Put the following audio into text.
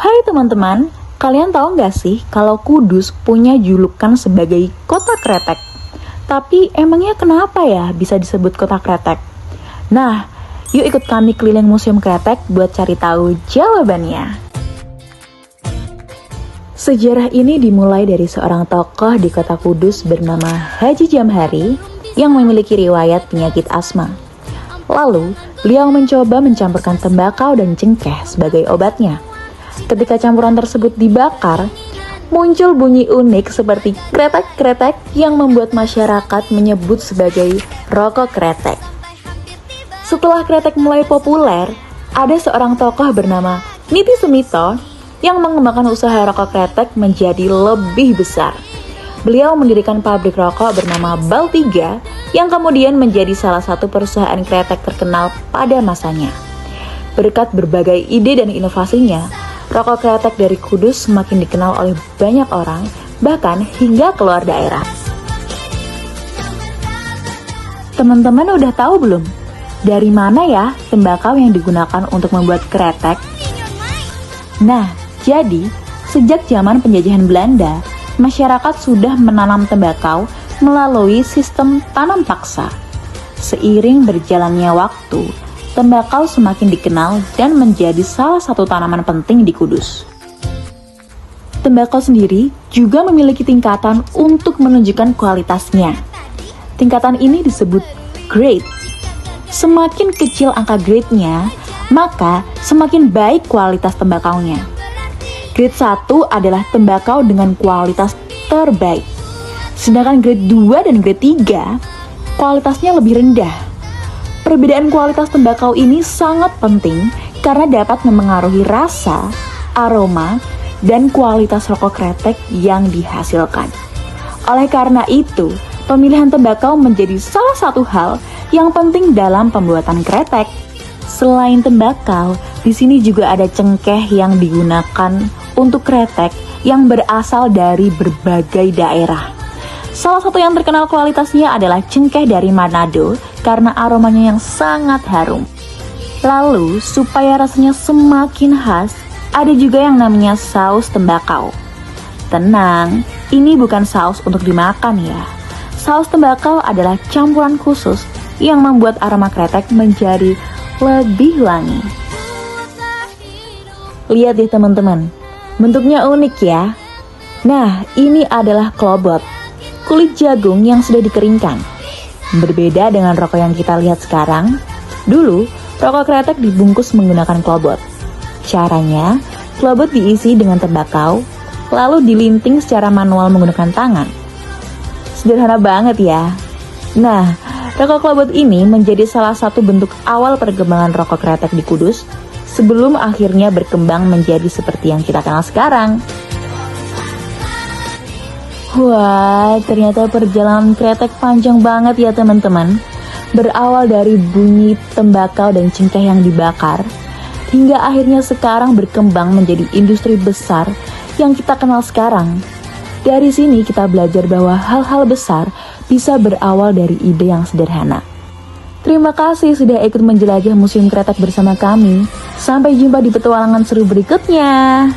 Hai teman-teman, kalian tahu nggak sih kalau Kudus punya julukan sebagai kota kretek? Tapi emangnya kenapa ya bisa disebut kota kretek? Nah, yuk ikut kami keliling Museum Kretek buat cari tahu jawabannya. Sejarah ini dimulai dari seorang tokoh di kota Kudus bernama Haji Jamhari yang memiliki riwayat penyakit asma. Lalu, beliau mencoba mencampurkan tembakau dan cengkeh sebagai obatnya. Ketika campuran tersebut dibakar, muncul bunyi unik seperti kretek-kretek yang membuat masyarakat menyebut sebagai rokok kretek. Setelah kretek mulai populer, ada seorang tokoh bernama Niti Sumito yang mengembangkan usaha rokok kretek menjadi lebih besar. Beliau mendirikan pabrik rokok bernama Baltiga yang kemudian menjadi salah satu perusahaan kretek terkenal pada masanya. Berkat berbagai ide dan inovasinya, rokok kretek dari Kudus semakin dikenal oleh banyak orang, bahkan hingga keluar daerah. Teman-teman udah tahu belum? Dari mana ya tembakau yang digunakan untuk membuat kretek? Nah, jadi sejak zaman penjajahan Belanda, masyarakat sudah menanam tembakau melalui sistem tanam paksa. Seiring berjalannya waktu, tembakau semakin dikenal dan menjadi salah satu tanaman penting di Kudus. Tembakau sendiri juga memiliki tingkatan untuk menunjukkan kualitasnya. Tingkatan ini disebut grade. Semakin kecil angka grade-nya, maka semakin baik kualitas tembakaunya. Grade 1 adalah tembakau dengan kualitas terbaik. Sedangkan grade 2 dan grade 3, kualitasnya lebih rendah. Perbedaan kualitas tembakau ini sangat penting karena dapat memengaruhi rasa, aroma, dan kualitas rokok kretek yang dihasilkan. Oleh karena itu, pemilihan tembakau menjadi salah satu hal yang penting dalam pembuatan kretek. Selain tembakau, di sini juga ada cengkeh yang digunakan untuk kretek yang berasal dari berbagai daerah. Salah satu yang terkenal kualitasnya adalah cengkeh dari Manado karena aromanya yang sangat harum. Lalu, supaya rasanya semakin khas, ada juga yang namanya saus tembakau. Tenang, ini bukan saus untuk dimakan ya. Saus tembakau adalah campuran khusus yang membuat aroma kretek menjadi lebih wangi. Lihat deh teman-teman, bentuknya unik ya. Nah, ini adalah klobot, kulit jagung yang sudah dikeringkan. Berbeda dengan rokok yang kita lihat sekarang, dulu rokok kretek dibungkus menggunakan klobot. Caranya, klobot diisi dengan tembakau, lalu dilinting secara manual menggunakan tangan. Sederhana banget ya. Nah, rokok klobot ini menjadi salah satu bentuk awal perkembangan rokok kretek di Kudus sebelum akhirnya berkembang menjadi seperti yang kita kenal sekarang. Wah, ternyata perjalanan kretek panjang banget ya teman-teman. Berawal dari bunyi tembakau dan cengkeh yang dibakar, hingga akhirnya sekarang berkembang menjadi industri besar yang kita kenal sekarang. Dari sini kita belajar bahwa hal-hal besar bisa berawal dari ide yang sederhana. Terima kasih sudah ikut menjelajah Museum Kretek bersama kami. Sampai jumpa di petualangan seru berikutnya.